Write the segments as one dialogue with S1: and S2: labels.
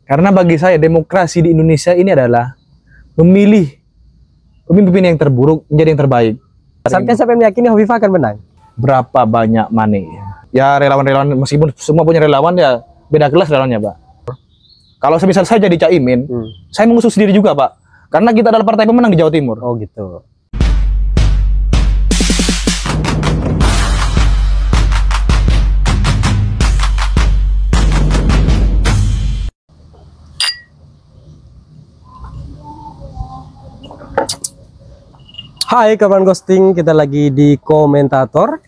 S1: Karena bagi saya demokrasi di Indonesia ini adalah memilih pemimpin yang terburuk menjadi yang terbaik.
S2: Sampai meyakini Hovifah akan menang.
S1: Berapa banyak money? Ya relawan-relawan, meskipun semua punya relawan ya beda kelas relawannya, Pak. Kalau semisal saya jadi Caimin, saya mengusung sendiri juga, Pak. Karena kita adalah partai pemenang di Jawa Timur.
S2: Oh gitu. Hai kawan ghosting, kita lagi di komentator.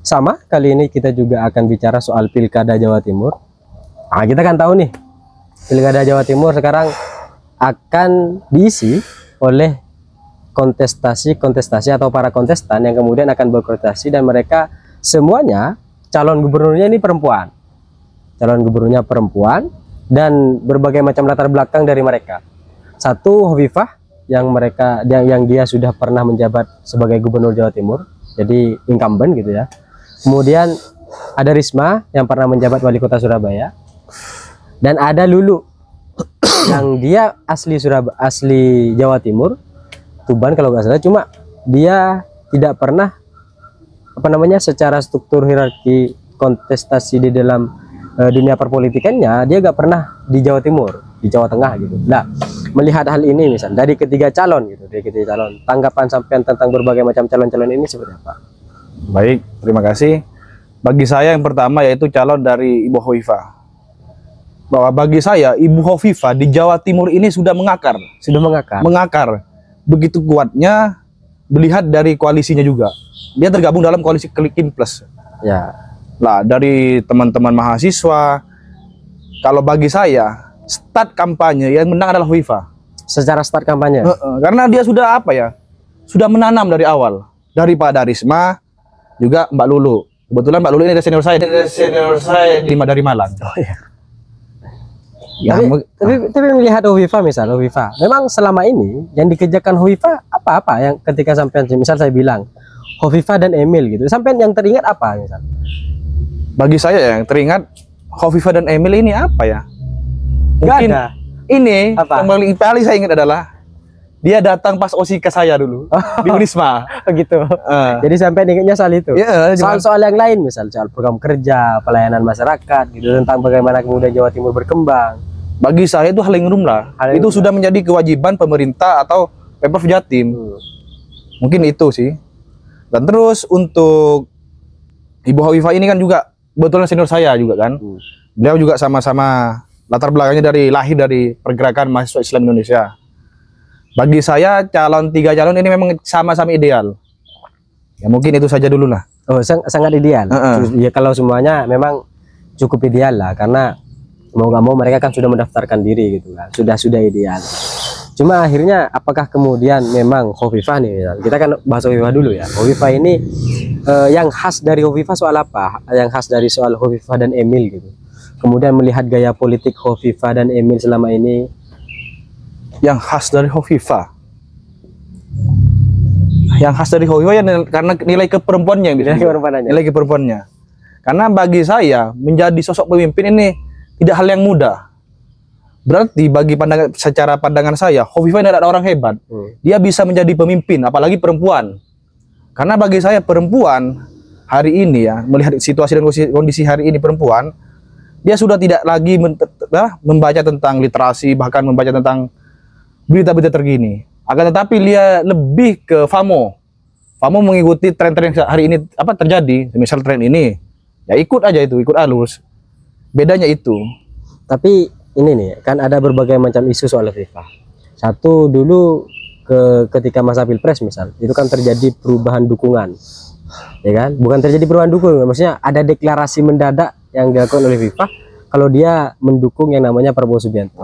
S2: Sama, kali ini kita juga akan bicara soal Pilkada Jawa Timur. Nah, kita kan tahu nih, Pilkada Jawa Timur sekarang akan diisi oleh kontestasi atau para kontestan yang kemudian akan berkontestasi, dan mereka semuanya calon gubernurnya ini perempuan. Calon gubernurnya perempuan dan berbagai macam latar belakang dari mereka. Satu, Hovifah yang dia sudah pernah menjabat sebagai gubernur Jawa Timur, jadi incumbent gitu ya. Kemudian ada Risma yang pernah menjabat wali kota Surabaya, dan ada Lulu yang dia asli Jawa Timur, Tuban kalau nggak salah, cuma dia tidak pernah secara struktur hierarki kontestasi di dalam dunia perpolitikannya, dia nggak pernah di Jawa Timur, di Jawa Tengah gitu. Nah, melihat hal ini misal dari ketiga calon, tanggapan sampean tentang berbagai macam calon-calon ini seperti apa?
S1: Baik, terima kasih. Bagi saya yang pertama yaitu calon dari Ibu Hovifah. Bahwa bagi saya Ibu Hovifah di Jawa Timur ini sudah mengakar. Mengakar. Begitu kuatnya melihat dari koalisinya juga. Dia tergabung dalam koalisi Klikin Plus.
S2: Ya.
S1: Lah, dari teman-teman mahasiswa, kalau bagi saya start kampanye yang menang adalah Hovifah.
S2: Secara start kampanye?
S1: Karena dia sudah sudah menanam dari awal. Daripada Risma, juga Mbak Lulu. Kebetulan Mbak Lulu ini ada senior saya dari Malang. Oh, iya. Ya,
S2: tapi melihat Hovifah memang selama ini yang dikerjakan Hovifah apa yang ketika sampean misal saya bilang Hovifah dan Emil gitu, sampean yang teringat apa misal?
S1: Bagi saya yang teringat Hovifah dan Emil ini apa ya? Mungkin ada. Ini apa? Yang paling saya ingat adalah dia datang pas OSIK saya dulu di Unisma.
S2: Begitu. Jadi sampai ingatnya soal itu.
S1: Ya,
S2: soal yang lain, misal soal program kerja, pelayanan masyarakat gitu, tentang bagaimana kemudian Jawa Timur berkembang.
S1: Bagi saya itu hal yang lumrah. Itu sudah menjadi kewajiban pemerintah atau Pemprov Jatim. Mungkin itu sih. Dan terus untuk Ibu Hovifah ini kan juga kebetulan senior saya juga kan. Beliau juga sama-sama latar belakangnya lahir dari pergerakan mahasiswa Islam Indonesia. Bagi saya tiga calon ini memang sama-sama ideal. Ya mungkin itu saja dulu lah.
S2: Oh, sangat ideal. Ya kalau semuanya memang cukup ideal lah, karena mau nggak mau mereka kan sudah mendaftarkan diri gitu kan. Sudah ideal. Cuma akhirnya apakah kemudian memang Hovifah nih, kita kan bahas Hovifah dulu ya. Hovifah ini yang khas dari Hovifah soal apa? Yang khas dari soal Hovifah dan Emil gitu. Kemudian melihat gaya politik Hovifah dan Emil selama ini.
S1: Yang khas dari Hovifah ya karena nilai keperempuannya, nilai keperempuannya. Karena bagi saya menjadi sosok pemimpin ini tidak hal yang mudah. Berarti secara pandangan saya Hovifah ini adalah orang hebat. Dia bisa menjadi pemimpin, apalagi perempuan. Karena bagi saya perempuan hari ini ya, melihat situasi dan kondisi hari ini, perempuan dia sudah tidak lagi membaca tentang literasi, bahkan membaca tentang berita-berita terkini. Akan tetapi dia lebih ke FOMO mengikuti tren-tren yang hari ini terjadi. Misal tren ini, ya ikut aja itu, ikut alus. Bedanya itu.
S2: Tapi ini nih, kan ada berbagai macam isu soal Hovifah. Satu dulu ketika masa Pilpres misal, itu kan terjadi perubahan dukungan. Ya kan? Bukan terjadi perubahan dukungan, maksudnya ada deklarasi mendadak yang dilakukan oleh Hovifah kalau dia mendukung yang namanya Prabowo Subianto.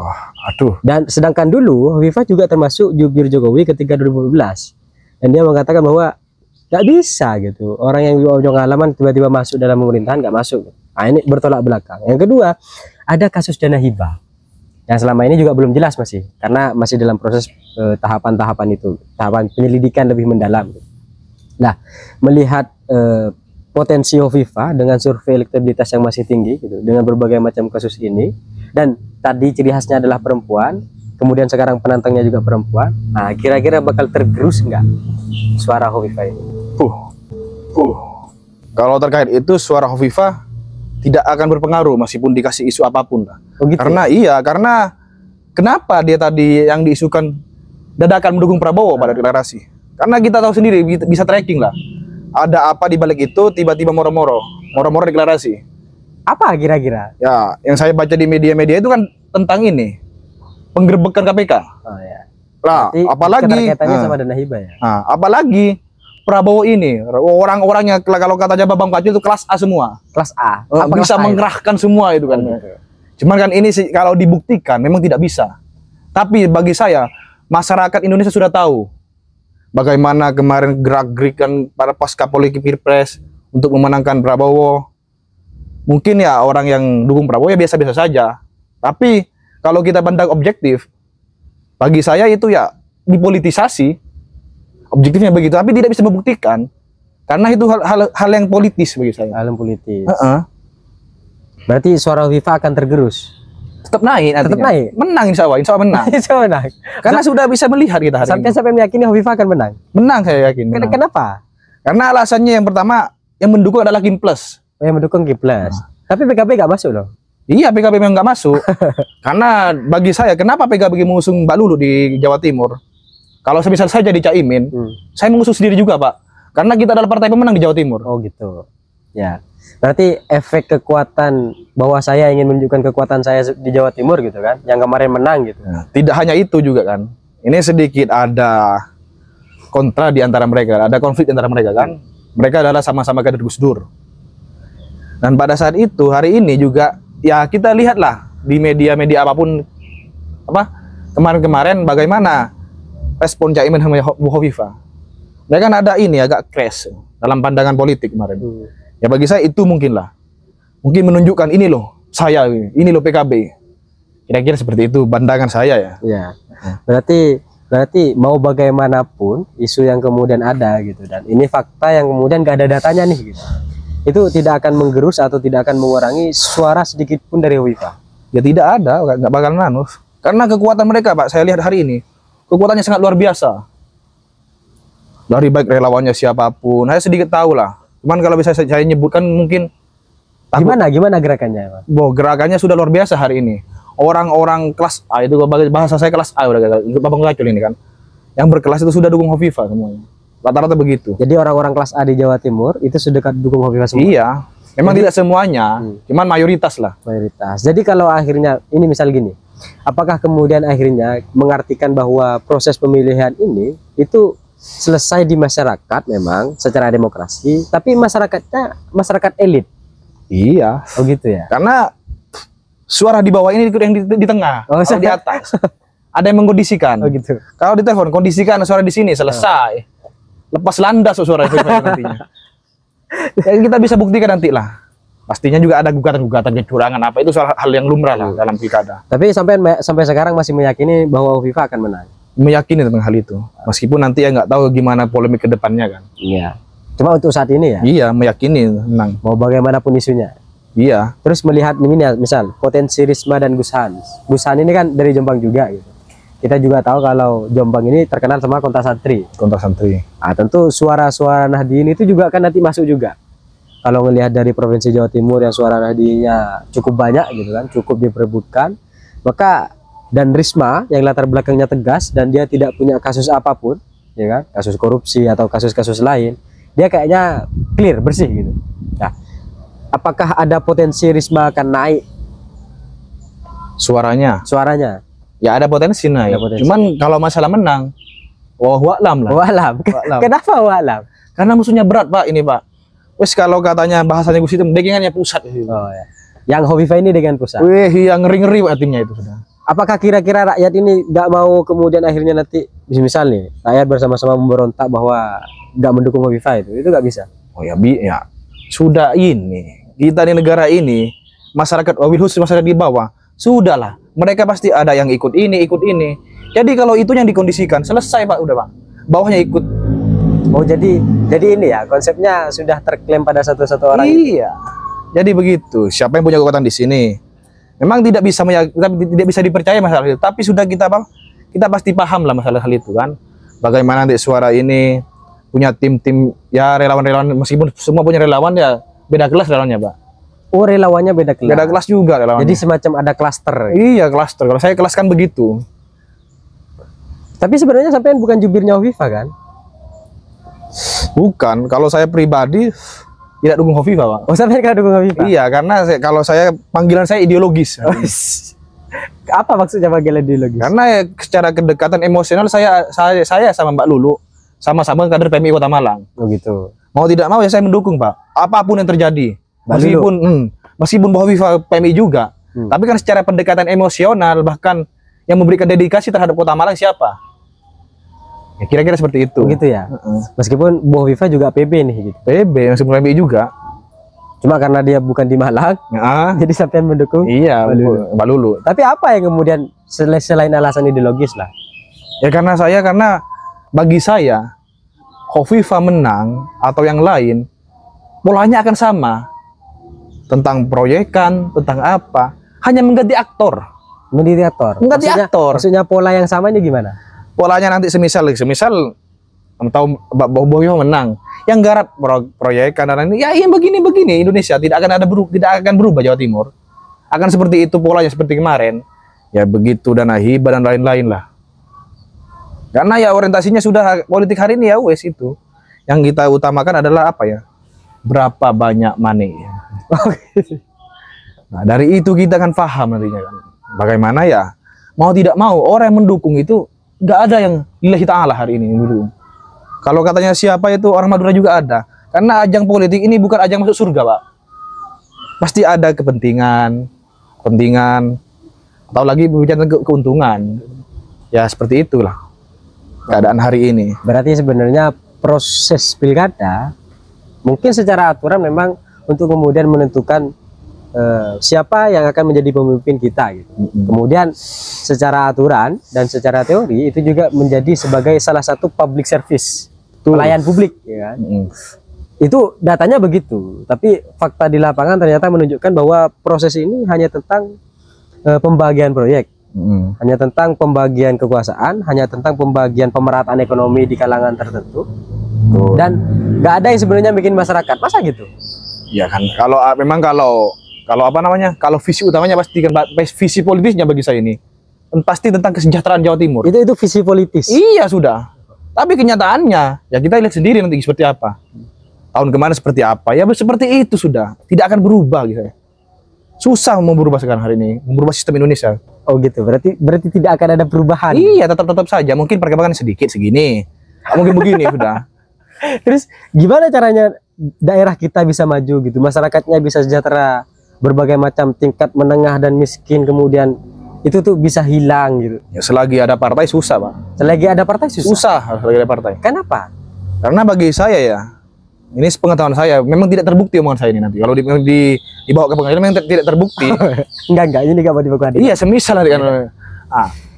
S2: Dan sedangkan dulu Hovifah juga termasuk jubir Jokowi ketika 2012, dan dia mengatakan bahwa nggak bisa gitu, orang yang ujung halaman tiba-tiba masuk dalam pemerintahan, nggak masuk. Nah, ini bertolak belakang. Yang kedua, ada kasus dana hibah yang selama ini juga belum jelas karena masih dalam proses tahapan penyelidikan lebih mendalam. Nah, melihat potensi Hovifah dengan survei elektabilitas yang masih tinggi gitu, dengan berbagai macam kasus ini, dan tadi ciri khasnya adalah perempuan, kemudian sekarang penantangnya juga perempuan. Nah, kira-kira bakal tergerus nggak suara Hovifah ini?
S1: Kalau terkait itu suara Hovifah tidak akan berpengaruh meskipun dikasih isu apapun lah.
S2: Oh, gitu
S1: Karena kenapa dia tadi yang diisukan dadakan mendukung Prabowo pada deklarasi? Karena kita tahu sendiri, bisa tracking lah. Ada apa di balik itu, tiba-tiba moro-moro deklarasi.
S2: Apa kira-kira?
S1: Ya, yang saya baca di media-media itu kan tentang ini, penggerbekan KPK.
S2: Oh ya.
S1: Lah,
S2: Berarti
S1: apalagi
S2: keterkaitannya sama dana hibah ya.
S1: Nah, apalagi Prabowo ini, orang-orangnya kalau katanya Babang Pacul itu kelas A semua.
S2: Kelas A.
S1: Bisa mengerahkan semua itu kan. Cuman kan ini sih kalau dibuktikan memang tidak bisa. Tapi bagi saya, masyarakat Indonesia sudah tahu bagaimana kemarin gerak-gerikan para pasca politik Pilpres untuk memenangkan Prabowo. Mungkin ya orang yang dukung Prabowo ya biasa-biasa saja. Tapi kalau kita pandang objektif, bagi saya itu ya dipolitisasi. Objektifnya begitu, tapi tidak bisa membuktikan. Karena itu hal yang politis bagi saya.
S2: Hal yang politis. Berarti suara Hovifah akan tergerus.
S1: Tetap naik artinya.
S2: Tetap naik.
S1: Menang insya Allah menang.
S2: Insya Allah menang.
S1: Karena sudah bisa melihat kita hari ini.
S2: Sampai meyakini Hovifah akan menang.
S1: Menang saya yakin. Menang.
S2: Kenapa?
S1: Karena alasannya yang pertama yang mendukung adalah Kim Plus.
S2: Yang mendukung Kim Plus. Tapi PKB nggak masuk loh.
S1: Iya, PKB memang nggak masuk. Karena bagi saya, kenapa PKB mengusung Mbak Lulu di Jawa Timur? Kalau semisal saya jadi Caimin, saya mengusung sendiri juga, Pak. Karena kita adalah partai pemenang di Jawa Timur.
S2: Oh gitu. Ya. Berarti efek kekuatan bahwa saya ingin menunjukkan kekuatan saya di Jawa Timur gitu kan, yang kemarin menang gitu.
S1: Nah, tidak hanya itu juga kan. Ini sedikit ada kontra di antara mereka, ada konflik di antara mereka kan. Mereka adalah sama-sama kader Gus Dur. Dan pada saat itu hari ini juga ya kita lihatlah di media-media apapun apa kemarin-kemarin bagaimana respon Caimin sama Bu Hovifah. Mereka kan ada ini agak crash dalam pandangan politik kemarin. Ya bagi saya itu mungkin menunjukkan ini loh saya, ini loh PKB. Kira-kira seperti itu pandangan saya ya.
S2: Ya. Berarti mau bagaimanapun isu yang kemudian ada gitu, dan ini fakta yang kemudian gak ada datanya nih gitu. Itu tidak akan menggerus atau tidak akan mengurangi suara sedikit pun dari Hovifah.
S1: Ya tidak ada, nggak bakal nanus. Karena kekuatan mereka, Pak, saya lihat hari ini kekuatannya sangat luar biasa. Dari baik relawannya siapapun, saya sedikit tahu lah. Cuman kalau bisa saya nyebutkan mungkin
S2: gimana gerakannya, Pak?
S1: Gerakannya sudah luar biasa hari ini. Orang-orang kelas A itu bahasa saya kelas A udah Babang Pacul ini kan. Yang berkelas itu sudah dukung Hovifah semuanya. Rata-rata begitu.
S2: Jadi orang-orang kelas A di Jawa Timur itu sudah dukung Hovifah semua.
S1: Iya. Memang tidak semuanya, cuman mayoritas lah.
S2: Mayoritas. Jadi kalau akhirnya ini misal gini, apakah kemudian akhirnya mengartikan bahwa proses pemilihan ini itu selesai di masyarakat memang secara demokrasi, tapi masyarakat elit.
S1: Iya.
S2: Oh gitu ya.
S1: Karena suara di bawah ini yang di tengah, di atas. Ada yang mengkondisikan.
S2: Oh gitu.
S1: Kalau di telepon kondisikan suara di sini selesai. Lepas landas suara nantinya. Ya, kita bisa buktikan nanti lah. Pastinya juga ada gugatan-gugatan kecurangan apa itu soal hal yang lumrah lah dalam pilkada.
S2: Tapi sampai sekarang masih meyakini bahwa Hovifah akan menang.
S1: Meyakini tentang hal itu. Meskipun nanti ya nggak tahu gimana polemik ke depannya kan.
S2: Iya. Cuma untuk saat ini ya.
S1: Iya, meyakini menang.
S2: Mau bagaimanapun isunya.
S1: Iya.
S2: Terus melihat ini ya, misal potensi Risma dan Gus Hans. Gus Hans ini kan dari Jombang juga gitu. Kita juga tahu kalau Jombang ini terkenal sama Konta Santri.
S1: Konta Santri.
S2: Nah, tentu suara-suara Nahdien itu juga akan nanti masuk juga. Kalau ngelihat dari Provinsi Jawa Timur yang suara Nahdiennya cukup banyak gitu kan, cukup diperebutkan, maka dan Risma yang latar belakangnya tegas dan dia tidak punya kasus apapun, ya kan, kasus korupsi atau kasus-kasus lain, dia kayaknya clear, bersih gitu. Nah, apakah ada potensi Risma akan naik
S1: suaranya? Ya ada potensi naik. Cuman kalau masalah menang, wallahualam lah.
S2: Wallahualam. Kenapa wallahualam?
S1: Karena musuhnya berat, Pak, ini, Pak. Wes kalau katanya bahasanya Gus itu degengannya pusat.
S2: Oh ya. Yang Hovifah ini dengan pusat.
S1: Wih, yang ngeri-ngeri Pak timnya itu sudah.
S2: Apakah kira-kira rakyat ini nggak mau kemudian akhirnya nanti misalnya rakyat bersama-sama memberontak bahwa nggak mendukung Hovifah itu nggak bisa?
S1: Oh ya, ya sudah ini kita di negara ini masyarakat wabil khusus masyarakat di bawah sudahlah mereka pasti ada yang ikut ini. Jadi kalau itu yang dikondisikan selesai Pak udah Pak bawahnya ikut.
S2: Oh jadi ini ya konsepnya sudah terklaim pada satu orang.
S1: Iya. Jadi begitu. Siapa yang punya kekuatan di sini? Memang tidak bisa tidak bisa dipercaya masalah itu, tapi sudah kita pasti paham lah masalah hal itu kan. Bagaimana nanti suara ini punya tim-tim ya relawan-relawan, meskipun semua punya relawan ya beda kelas relawannya, Pak.
S2: Oh, relawannya beda kelas.
S1: Beda kelas juga relawannya.
S2: Jadi semacam ada klaster.
S1: Iya, klaster. Kalau saya kelas kan begitu.
S2: Tapi sebenarnya sampean bukan jubirnya Hovifah kan?
S1: Bukan, kalau saya pribadi tidak dukung Hovifah, Pak.
S2: Oh, sampean kan dukung Hovifah?
S1: Iya, karena kalau saya panggilan saya ideologis.
S2: Apa maksudnya panggilan ideologis?
S1: Karena ya, secara kedekatan emosional saya sama Mbak Lulu sama-sama kader PMI Kota Malang.
S2: Oh gitu.
S1: Mau tidak mau ya saya mendukung, Pak. Apapun yang terjadi. Meskipun Mbak Hovifah PMI juga. Tapi kan secara pendekatan emosional, bahkan yang memberikan dedikasi terhadap Kota Malang siapa? Ya, kira-kira seperti itu.
S2: Begitu ya. Meskipun Bu Hovifah juga PB nih gitu.
S1: PB, meskipun PMI juga.
S2: Cuma karena dia bukan di Malang, jadi sampean mendukung.
S1: Iya, Mbak Lulu.
S2: Tapi apa yang kemudian selain alasan ideologis lah?
S1: Ya karena bagi saya Hovifah menang atau yang lain, polanya akan sama. Tentang proyekan, tentang apa, hanya mengganti aktor.
S2: Mengganti aktor. Maksudnya pola yang sama ini gimana?
S1: Polanya nanti semisal atau Mbak Boyo menang, yang garap proyekan dan ini ya begini Indonesia tidak akan berubah. Jawa Timur akan seperti itu polanya seperti kemarin ya, begitu Dana Hibah dan lain-lain lah. Karena ya orientasinya sudah politik hari ini ya wes, itu yang kita utamakan adalah apa ya, berapa banyak money. Nah dari itu kita kan paham nantinya kan bagaimana ya, mau tidak mau orang yang mendukung itu nggak ada yang lillahi ta'ala hari ini dulu. Kalau katanya siapa itu orang Madura juga ada. Karena ajang politik ini bukan ajang masuk surga, Pak. Pasti ada kepentingan, atau lagi berbicara keuntungan. Ya seperti itulah keadaan hari ini.
S2: Berarti sebenarnya proses pilkada mungkin secara aturan memang untuk kemudian menentukan siapa yang akan menjadi pemimpin kita gitu. Kemudian secara aturan dan secara teori itu juga menjadi sebagai salah satu public service, pelayan publik ya kan? Itu datanya begitu, tapi fakta di lapangan ternyata menunjukkan bahwa proses ini hanya tentang pembagian proyek, hanya tentang pembagian kekuasaan, hanya tentang pembagian pemerataan ekonomi di kalangan tertentu. Dan nggak ada yang sebenarnya bikin masyarakat, masa gitu?
S1: Ya kan, kalau visi utamanya pasti kan visi politisnya bagi saya ini pasti tentang kesejahteraan Jawa Timur.
S2: Itu visi politis.
S1: Iya sudah. Tapi kenyataannya ya kita lihat sendiri nanti seperti apa. Tahun kemarin seperti apa? Ya seperti itu sudah. Tidak akan berubah gitu. Susah mau berubah sekarang hari ini, merubah sistem Indonesia.
S2: Oh gitu. Berarti tidak akan ada perubahan.
S1: Iya, tetap saja. Mungkin perkembangan sedikit segini. Mungkin begini sudah.
S2: Terus gimana caranya daerah kita bisa maju gitu? Masyarakatnya bisa sejahtera, berbagai macam tingkat menengah dan miskin kemudian itu tuh bisa hilang gitu.
S1: Ya, selagi ada partai susah, Pak.
S2: Selagi ada partai susah.
S1: Selagi ada partai.
S2: Kenapa?
S1: Karena bagi saya ya, ini sepengetahuan saya, memang tidak terbukti omongan saya ini nanti. Kalau dibawa ke pengadilan memang tidak terbukti.
S2: enggak, ini enggak mau dibawa ke pengadilan.
S1: Iya, semisal nanti kan.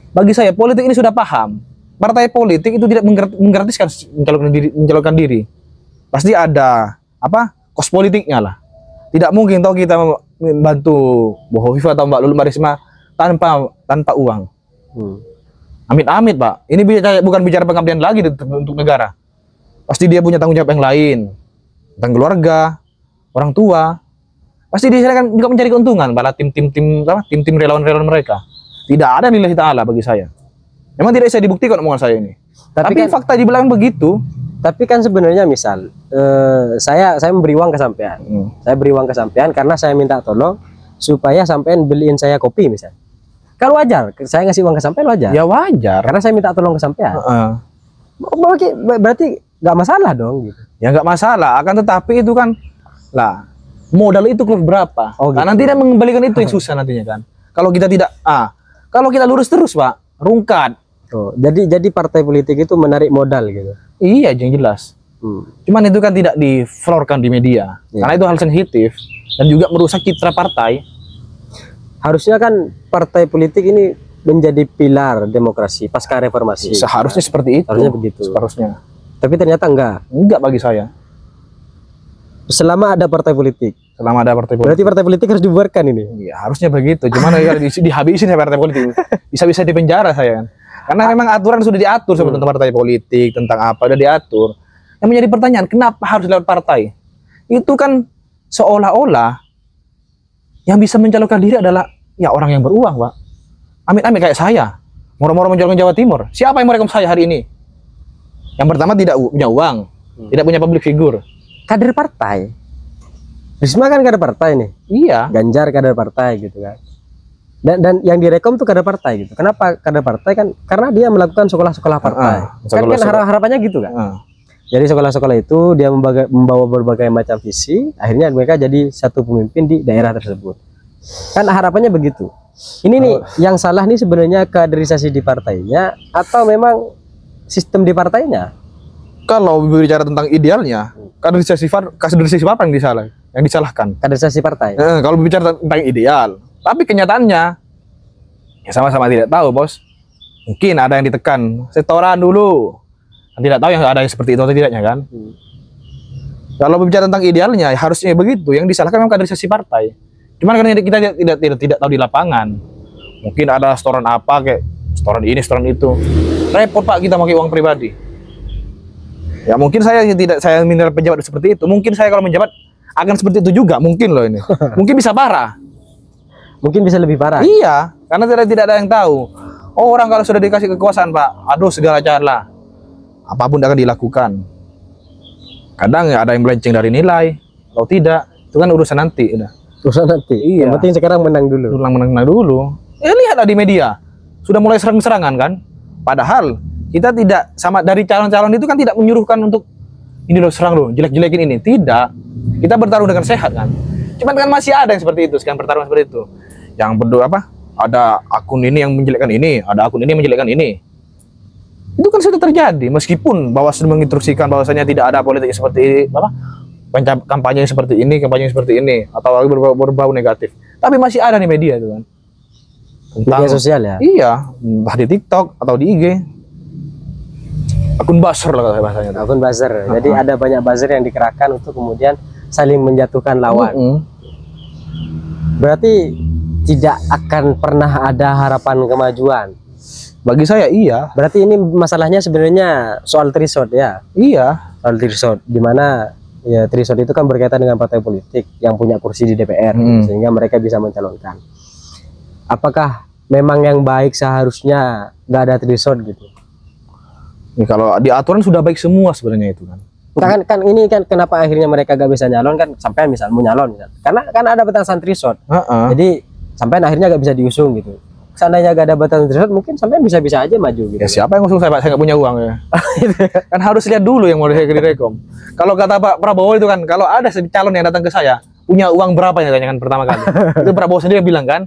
S1: Bagi saya politik ini sudah paham. Partai politik itu tidak menggratiskan mencalonkan diri. Pasti ada kos politiknya lah. Tidak mungkin tahu kita membantu Bu Hovifah atau Mbak Lulu Mbak Risma tanpa uang. Amit-amit, Pak. Ini bukan bicara pengabdian lagi untuk negara. Pasti dia punya tanggung jawab yang lain tentang keluarga, orang tua. Pasti dia akan juga mencari keuntungan pada tim-tim relawan-relawan mereka. Tidak ada lillahi ta'ala bagi saya. Memang tidak bisa dibuktikan omongan saya ini. Tapi kan, fakta di belakang begitu.
S2: Tapi kan sebenarnya misal saya memberi uang ke sampean. Saya beri uang ke sampean karena saya minta tolong supaya sampean beliin saya kopi misal. Kan wajar, saya ngasih uang ke sampean wajar.
S1: Ya wajar.
S2: Karena saya minta tolong ke sampean. Berarti nggak masalah dong gitu. Ya
S1: nggak masalah, akan tetapi itu kan lah modal itu berapa?
S2: Oh, gitu.
S1: Nah, nanti dia mengembalikan itu yang susah nantinya kan. Kalau kita tidak kalau kita lurus terus, Pak, rungkat.
S2: Oh, jadi partai politik itu menarik modal gitu.
S1: Iya, yang jelas. Cuman itu kan tidak diflorkan di media. Karena itu hal sensitif dan juga merusak citra partai.
S2: Harusnya kan partai politik ini menjadi pilar demokrasi pasca reformasi.
S1: Seharusnya seperti itu.
S2: Harusnya begitu.
S1: Seharusnya.
S2: Tapi ternyata enggak
S1: bagi saya.
S2: Selama ada partai politik.
S1: Selama ada partai politik.
S2: Berarti partai politik harus dibubarkan ini.
S1: Iya, harusnya begitu. Cuman ya dihabisin ya partai politik. Bisa-bisa di penjara saya kan. Karena memang aturan sudah diatur tentang partai politik, tentang apa udah diatur. Yang menjadi pertanyaan, kenapa harus lewat partai? Itu kan seolah-olah yang bisa mencalonkan diri adalah ya orang yang beruang, Pak. Amit-amit kayak saya. Moro-moro mencalonkan Jawa Timur. Siapa yang merekom saya hari ini? Yang pertama tidak punya uang, tidak punya public figure.
S2: Kader partai. Risma kan kader partai nih.
S1: Iya.
S2: Ganjar kader partai gitu kan. Dan yang direkom tuh kader partai gitu. Kenapa kader partai kan? Karena dia melakukan sekolah-sekolah partai. Kan harapannya gitu kan. Jadi sekolah-sekolah itu dia membawa berbagai macam visi, akhirnya mereka jadi satu pemimpin di daerah tersebut. Kan harapannya begitu. Ini nih yang salah nih sebenarnya kaderisasi di partainya atau memang sistem di partainya?
S1: Kalau berbicara tentang idealnya, kaderisasi apa yang disalahkan?
S2: Kaderisasi partai.
S1: Kalau berbicara tentang ideal, tapi kenyataannya ya sama-sama tidak tahu, Bos. Mungkin ada yang ditekan setoran dulu. Tidak tahu yang ada yang seperti itu atau tidaknya kan. Kalau berbicara tentang idealnya harusnya begitu. Yang disalahkan memang kaderisasi partai. Cuman karena kita tidak tahu di lapangan. Mungkin ada setoran apa kayak setoran ini, setoran itu. Repot Pak kita pakai uang pribadi. Ya mungkin saya mineral pejabat seperti itu. Mungkin saya kalau menjabat akan seperti itu juga mungkin loh ini. Mungkin bisa parah.
S2: Mungkin bisa lebih parah.
S1: Iya, karena tidak ada yang tahu. Oh, orang kalau sudah dikasih kekuasaan, Pak, aduh segala cara. Apapun akan dilakukan. Kadang ya ada yang melenceng dari nilai, kalau tidak, itu kan urusan nanti.
S2: Urusan nanti. Iya. Yang penting sekarang menang dulu.
S1: Menang dulu. Ya lihatlah di media, sudah mulai serang-serangan kan. Padahal kita tidak sama dari calon-calon itu kan tidak menyuruhkan untuk ini loh serang loh, jelek-jelekin ini. Tidak. Kita bertarung dengan sehat kan. Cuman kan masih ada yang seperti itu, sekarang bertarung seperti itu. Yang berdua apa? Ada akun ini yang menjelekkan ini, ada akun ini yang menjelekkan ini. Itu kan sudah terjadi meskipun Bawaslu menginstruksikan bahwasanya tidak ada politik seperti apa kampanye seperti ini atau berbau negatif, tapi masih ada di media itu kan tentang
S2: media sosial ya.
S1: Iya, entah di TikTok atau di IG, akun buzzer lah bahasanya.
S2: Akun buzzer. Jadi ada banyak buzzer yang dikerahkan untuk kemudian saling menjatuhkan lawan. Berarti tidak akan pernah ada harapan kemajuan.
S1: Bagi saya iya.
S2: Berarti ini masalahnya sebenarnya soal threshold ya.
S1: Iya.
S2: Soal threshold, dimana ya threshold itu kan berkaitan dengan partai politik yang punya kursi di DPR, sehingga mereka bisa mencalonkan. Apakah memang yang baik seharusnya nggak ada threshold gitu?
S1: Ya, kalau di aturan sudah baik semua sebenarnya itu kan.
S2: Kan ini kan kenapa akhirnya mereka gak bisa nyalon kan sampai misal mau nyalon karena kan ada batasan threshold. Jadi sampai akhirnya gak bisa diusung gitu. Seandainya gak ada batasan threshold mungkin sampai bisa aja maju gitu.
S1: Ya siapa yang ngusung saya, Pak? Saya nggak punya uang ya. Kan harus lihat dulu yang mau direkom. Kalau kata Pak Prabowo itu kan, kalau ada calon yang datang ke saya punya uang berapa ya, tanyakan pertama kali. Itu Prabowo sendiri yang bilang kan.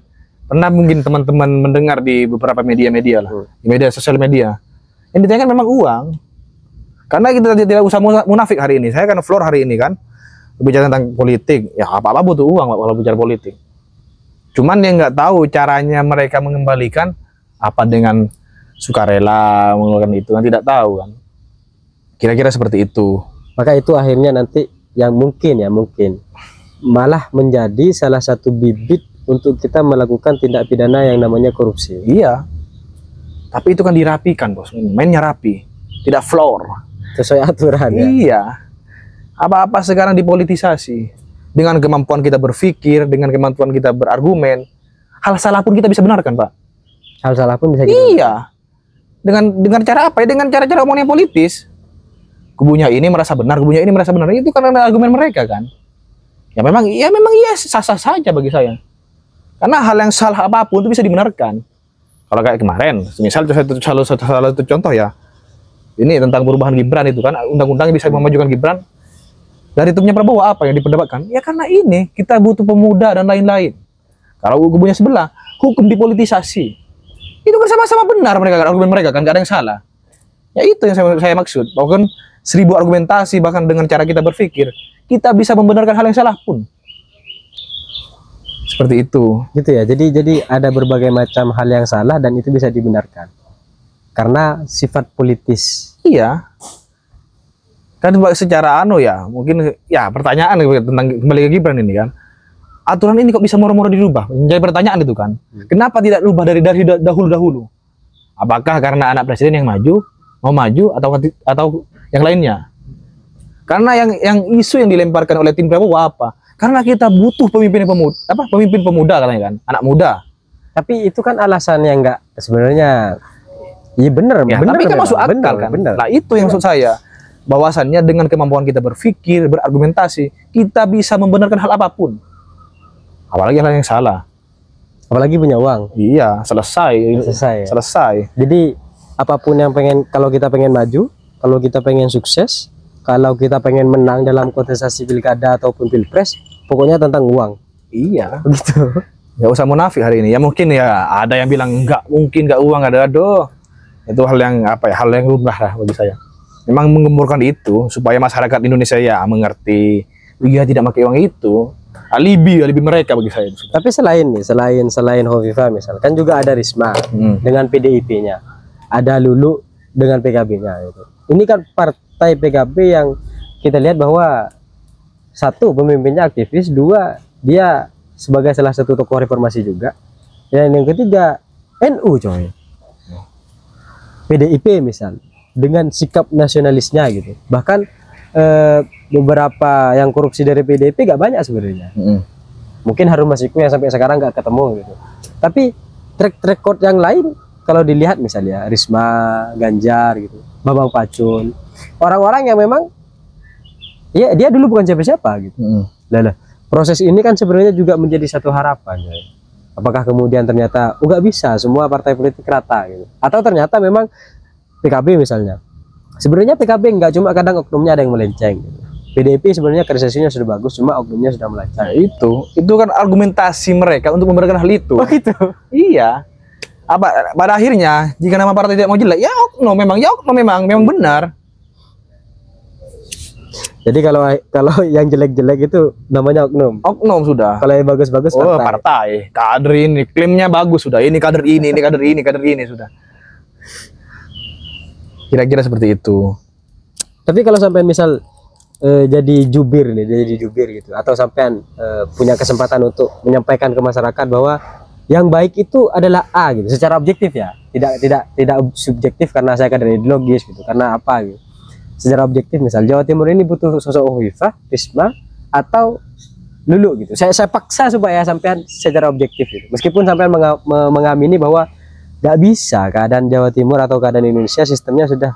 S1: Pernah mungkin teman-teman mendengar di beberapa media-media lah, di media sosial media. Yang ditanyakan memang uang. Karena kita tidak usah munafik hari ini. Saya kan floor hari ini kan bicara tentang politik. Ya apa-apa butuh uang Pak kalau bicara politik. Cuman yang nggak tahu caranya mereka mengembalikan apa dengan sukarela mengeluarkan itu kan tidak tahu kan. Kira-kira seperti itu.
S2: Maka itu akhirnya nanti yang mungkin malah menjadi salah satu bibit untuk kita melakukan tindak pidana yang namanya korupsi.
S1: Iya. Tapi itu kan dirapikan, Bos. Mainnya rapi, tidak floor.
S2: Sesuai aturan ya.
S1: Iya. Apa-apa sekarang dipolitisasi. Dengan kemampuan kita berpikir, dengan kemampuan kita berargumen, hal salah pun kita bisa benarkan, Pak.
S2: Hal salah pun bisa kita
S1: iya. Dengan cara apa ya? Dengan cara-cara omong yang politis. Kubunya ini merasa benar, kubunya ini merasa benar. Itu karena argumen mereka kan. Ya memang iya sah-sah saja bagi saya. Karena hal yang salah apapun itu bisa dibenarkan. Kalau kayak kemarin, misal salah satu contoh ya. Ini tentang perubahan Gibran itu kan, undang-undang bisa memajukan Gibran. Dari tubuhnya Prabowo apa yang diperdebatkan? Ya karena ini kita butuh pemuda dan lain-lain. Kalau kubunya sebelah, hukum dipolitisasi. Itu kan sama-sama benar mereka kan, argumen mereka kan, gak ada yang salah. Ya itu yang saya maksud. Bahkan 1000 argumentasi bahkan dengan cara kita berpikir, kita bisa membenarkan hal yang salah pun. Seperti itu.
S2: Gitu ya. Jadi ada berbagai macam hal yang salah dan itu bisa dibenarkan. Karena sifat politis.
S1: Iya. Kan secara ya, mungkin ya pertanyaan tentang kembali ke Gibran ini kan. Aturan ini kok bisa moro-moro dirubah? Menjadi pertanyaan itu kan. Kenapa tidak rubah dari dahulu-dahulu? Apakah karena anak presiden yang mau maju atau yang lainnya? Karena yang isu yang dilemparkan oleh tim Prabowo apa? Karena kita butuh pemimpin pemuda katanya kan, anak muda.
S2: Tapi itu kan alasan yang enggak sebenarnya. Iya benar,
S1: ya,
S2: benar.
S1: Tapi kan masuk akal kan.
S2: Bener.
S1: Nah itu yang maksud saya. Bahwasannya dengan kemampuan kita berpikir, berargumentasi, kita bisa membenarkan hal apapun. Apalagi hal yang salah.
S2: Apalagi punya uang.
S1: Iya, selesai. Jadi
S2: apapun yang kalau kita pengen maju, kalau kita pengen sukses, kalau kita pengen menang dalam kontestasi pilkada ataupun pilpres, pokoknya tentang uang.
S1: Iya,
S2: gitu.
S1: Gak usah munafik hari ini. Ya mungkin ya ada yang bilang nggak mungkin nggak uang ada aduh. Itu hal yang hal yang lumrah lah bagi saya. Memang menggemburkan itu supaya masyarakat Indonesia ya mengerti dia tidak pakai uang itu. Alibi mereka bagi saya.
S2: Tapi selain Hovifah misal, kan juga ada Risma dengan PDIP-nya, ada Lulu dengan PKB-nya itu. Ini kan partai PKB yang kita lihat bahwa satu pemimpinnya aktivis, dua dia sebagai salah satu tokoh reformasi juga, dan yang ketiga NU coy. PDIP misal dengan sikap nasionalisnya gitu, bahkan beberapa yang korupsi dari PDIP gak banyak sebenarnya. Mungkin Harun Masiku yang sampai sekarang gak ketemu gitu. Tapi track record yang lain kalau dilihat misalnya Risma, Ganjar gitu, Bambang Pacul, orang-orang yang memang ya dia dulu bukan siapa-siapa gitu. Lah, proses ini kan sebenarnya juga menjadi satu harapan ya. Apakah kemudian ternyata nggak bisa semua partai politik rata gitu, atau ternyata memang PKB misalnya, sebenarnya PKB nggak cuma kadang oknumnya ada yang melenceng gitu. PDIP sebenarnya kaderisasinya sudah bagus, cuma oknumnya sudah melenceng.
S1: Nah, itu kan argumentasi mereka untuk membenarkan hal itu.
S2: Oh gitu.
S1: Iya. Pada akhirnya jika nama partai tidak mau jelek, ya oknum memang benar.
S2: Jadi kalau yang jelek-jelek itu namanya oknum.
S1: Oknum sudah.
S2: Kalau yang bagus-bagus
S1: partai. Kader ini, klaimnya bagus sudah. Ini kader ini kader ini sudah. Kira-kira seperti itu.
S2: Tapi kalau sampai misal jadi jubir gitu, atau sampean punya kesempatan untuk menyampaikan ke masyarakat bahwa yang baik itu adalah A gitu, secara objektif ya, tidak subjektif karena saya kader ideologis gitu, karena apa gitu. Secara objektif misal Jawa Timur ini butuh sosok Hovifah, Risma atau Lulu gitu. Saya paksa supaya sampean secara objektif gitu. Meskipun sampean mengamini bahwa nggak bisa keadaan Jawa Timur atau keadaan Indonesia sistemnya sudah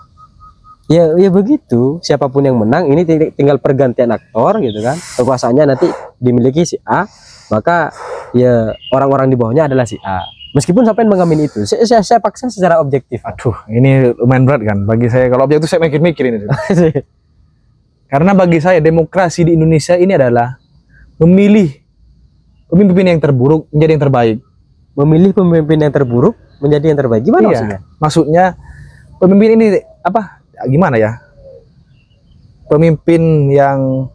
S2: ya begitu, siapapun yang menang ini tinggal pergantian aktor gitu kan, kekuasaannya nanti dimiliki si A, maka ya orang-orang di bawahnya adalah si A. Meskipun sampai mengamini itu, saya paksa secara objektif.
S1: Aduh, ini lumayan berat kan bagi saya. Kalau objektif saya mikir ini. Karena bagi saya demokrasi di Indonesia ini adalah memilih pemimpin yang terburuk menjadi yang terbaik.
S2: Memilih pemimpin yang terburuk menjadi yang terbaik. Gimana maksudnya?
S1: Maksudnya pemimpin ini gimana ya? Pemimpin yang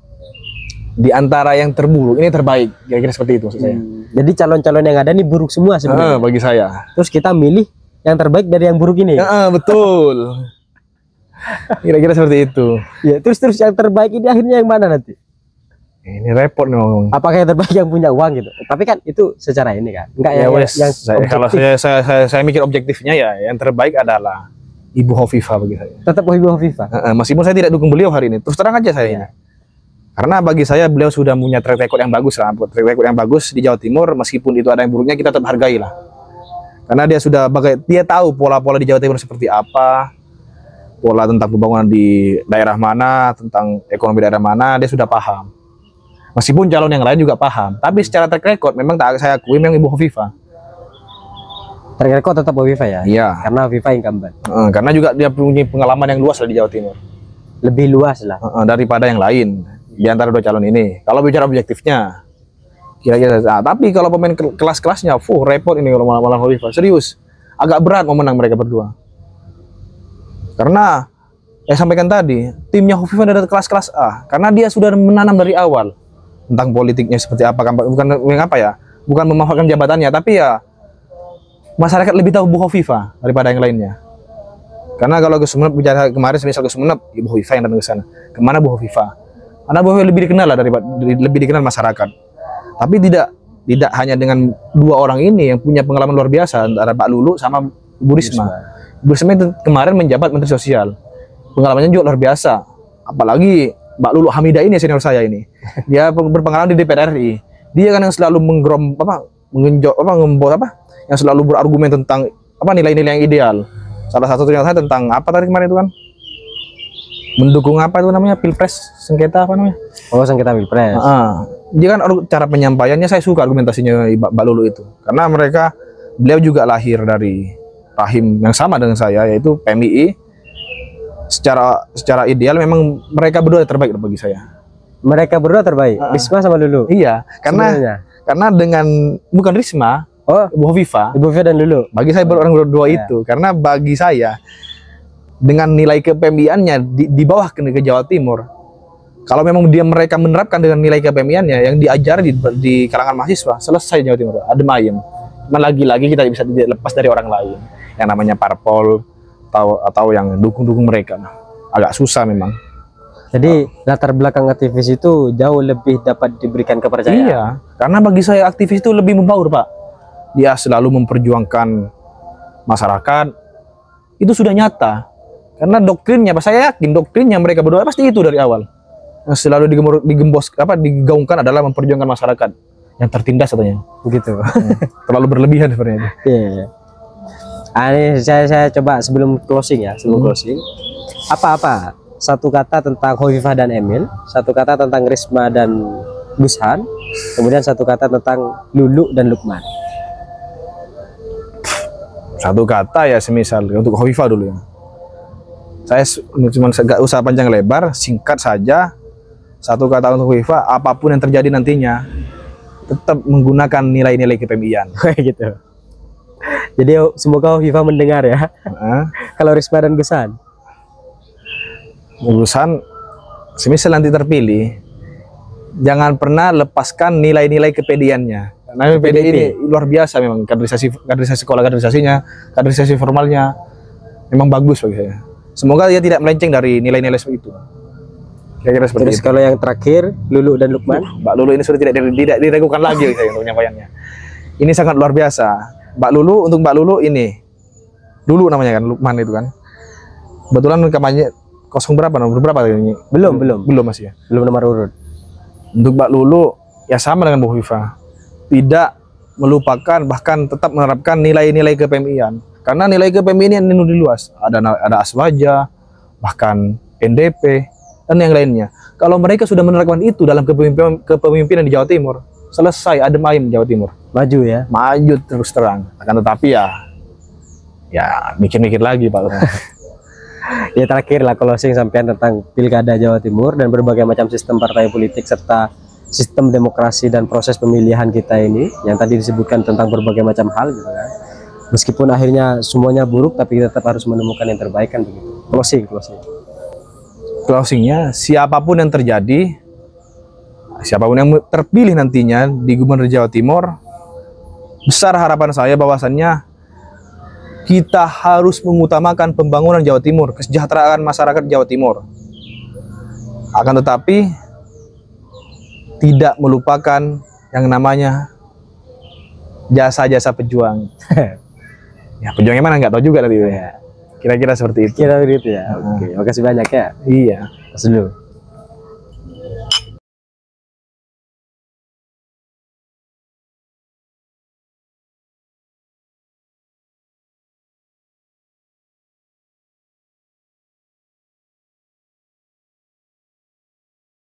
S1: di antara yang terburuk ini terbaik, kira-kira seperti itu maksud saya.
S2: Jadi calon-calon yang ada ini buruk semua sebenarnya.
S1: Bagi saya.
S2: Terus kita milih yang terbaik dari yang buruk ini.
S1: Betul. Kira-kira seperti itu.
S2: Ya, terus yang terbaik ini akhirnya yang mana nanti?
S1: Ini repot nih ngomong.
S2: Apakah yang terbaik yang punya uang gitu? Tapi kan itu secara ini kan. Enggak
S1: ya, kalau saya mikir objektifnya ya yang terbaik adalah Ibu Hovifah bagi saya.
S2: Tetap Ibu Hovifah.
S1: Meskipun saya tidak dukung beliau hari ini. Terus terang aja saya ini. Karena bagi saya beliau sudah punya track record yang bagus lah, track record yang bagus di Jawa Timur. Meskipun itu ada yang buruknya, kita tetap hargai lah. Karena dia tahu pola-pola di Jawa Timur seperti apa, pola tentang pembangunan di daerah mana, tentang ekonomi daerah mana, dia sudah paham. Meskipun calon yang lain juga paham, tapi secara track record memang saya akui memang Ibu Hovifah.
S2: Track record tetap Hovifah ya?
S1: Iya.
S2: Karena Hovifah incumbent.
S1: Karena juga dia punya pengalaman yang luas lah di Jawa Timur.
S2: Lebih luas lah.
S1: Daripada yang lain. Di antara dua calon ini, kalau bicara objektifnya, kira-kira. Tapi kalau pemain kelas-kelasnya, repot ini kalau malah Hovifah. Serius, agak berat mau menang mereka berdua. Karena, sampaikan tadi, timnya Hovifah ada kelas-kelas A. Karena dia sudah menanam dari awal tentang politiknya seperti apa. Bukan memanfaatkan jabatannya, tapi ya masyarakat lebih tahu Bu Hovifah daripada yang lainnya. Karena kalau ke Sumeneb, bicara kemarin misal ke Sumeneb, ya Bu Hovifah yang datang ke sana. Kemana Bu Hovifah? Karena Bu Hovifah lebih dikenal lah lebih dikenal masyarakat. Tapi tidak hanya dengan dua orang ini yang punya pengalaman luar biasa, antara Pak Lulu sama Bu Risma. Bu Risma itu kemarin menjabat Menteri Sosial, pengalamannya juga luar biasa. Apalagi Mbak Lulu Hamidah ini senior saya ini, dia berpengalaman di DPR RI. Dia kan yang selalu yang selalu berargumen tentang nilai-nilai yang ideal. Salah satu ternyata tentang apa tadi kemarin itu kan, mendukung apa itu namanya, pilpres, sengketa apa namanya?
S2: Oh, sengketa pilpres.
S1: Dia kan cara penyampaiannya saya suka argumentasinya Mbak Lulu itu, karena beliau juga lahir dari rahim yang sama dengan saya, yaitu PMII. Secara ideal memang mereka berdua terbaik bagi saya. Mereka berdua terbaik, Risma sama Lulu. Iya, karena dengan bukan Risma, Bu Hovifah dan Lulu. Bagi saya orang berdua itu, karena bagi saya dengan nilai kepemiliannya di bawah ke Jawa Timur. Kalau memang mereka menerapkan dengan nilai kepemiliannya yang diajari di kalangan mahasiswa, selesai Jawa Timur, adem ayem. Cuma lagi-lagi kita bisa lepas dari orang lain yang namanya parpol atau yang dukung mereka. Agak susah memang.
S2: Jadi latar belakang aktivis itu jauh lebih dapat diberikan kepercayaan.
S1: Iya, karena bagi saya aktivis itu lebih membaur, Pak. Dia selalu memperjuangkan masyarakat. Itu sudah nyata. Karena doktrinnya, saya yakin doktrinnya mereka berdua pasti itu dari awal. Yang selalu digaungkan adalah memperjuangkan masyarakat yang tertindas katanya. Begitu. Terlalu berlebihan sebenarnya.
S2: Iya. Ini saya coba sebelum closing ya, closing. Apa satu kata tentang Hovifah dan Emil, satu kata tentang Risma dan Bushan, kemudian satu kata tentang Lulu dan Lukman.
S1: Satu kata ya, semisal untuk Hovifah dulu ya. Saya cuma nggak usah panjang lebar, singkat saja. Satu kata untuk Hovifah, apapun yang terjadi nantinya, tetap menggunakan nilai-nilai kepemilian.
S2: Gitu. Jadi semoga Hovifah mendengar ya. Kalau Risma dan Bushan, semisal nanti terpilih, jangan pernah lepaskan nilai-nilai kepediannya. Karena PD ini luar biasa memang, kaderisasi sekolah, kaderisasi formalnya memang bagus bagi saya. Semoga dia tidak melenceng dari nilai-nilai seperti itu. Kira-kira seperti itu. Kalau yang terakhir, Lulu dan Lukman,
S1: Mbak Lulu ini sudah tidak diragukan lagi saya untuk penyampaiannya. Ini sangat luar biasa. Untuk Mbak Lulu ini, Lulu namanya kan, Lukman itu kan. Kebetulan kampanye nomor berapa ini? Belum masih ya. Belum nomor urut. Untuk Mbak Lulu ya sama dengan Bu Hovifah. Tidak melupakan, bahkan tetap menerapkan nilai-nilai kepemilian. Karena nilai kepemilian ini luas. Ada Aswaja, bahkan NDP dan yang lainnya. Kalau mereka sudah menerapkan itu dalam kepemimpinan di Jawa Timur, selesai, adem ayem Jawa Timur. Maju ya. Maju terus terang. Akan tetapi ya mikir-mikir lagi Pak.
S2: Ya terakhir lah closing sampean tentang Pilkada Jawa Timur dan berbagai macam sistem partai politik serta sistem demokrasi dan proses pemilihan kita ini yang tadi disebutkan tentang berbagai macam hal gitu kan. Meskipun akhirnya semuanya buruk, tapi kita tetap harus menemukan yang terbaik kan begitu. Closingnya, siapapun yang terjadi, siapapun yang terpilih nantinya di Gubernur Jawa Timur, besar harapan saya bahwasannya kita harus mengutamakan pembangunan Jawa Timur, kesejahteraan masyarakat Jawa Timur. Akan tetapi tidak melupakan yang namanya jasa-jasa pejuang. Ya, pejuangnya mana nggak tahu juga tadi ya. Kira-kira seperti itu. Kira-kira itu ya. Oke, makasih banyak ya.
S1: Iya.
S2: Terus dulu.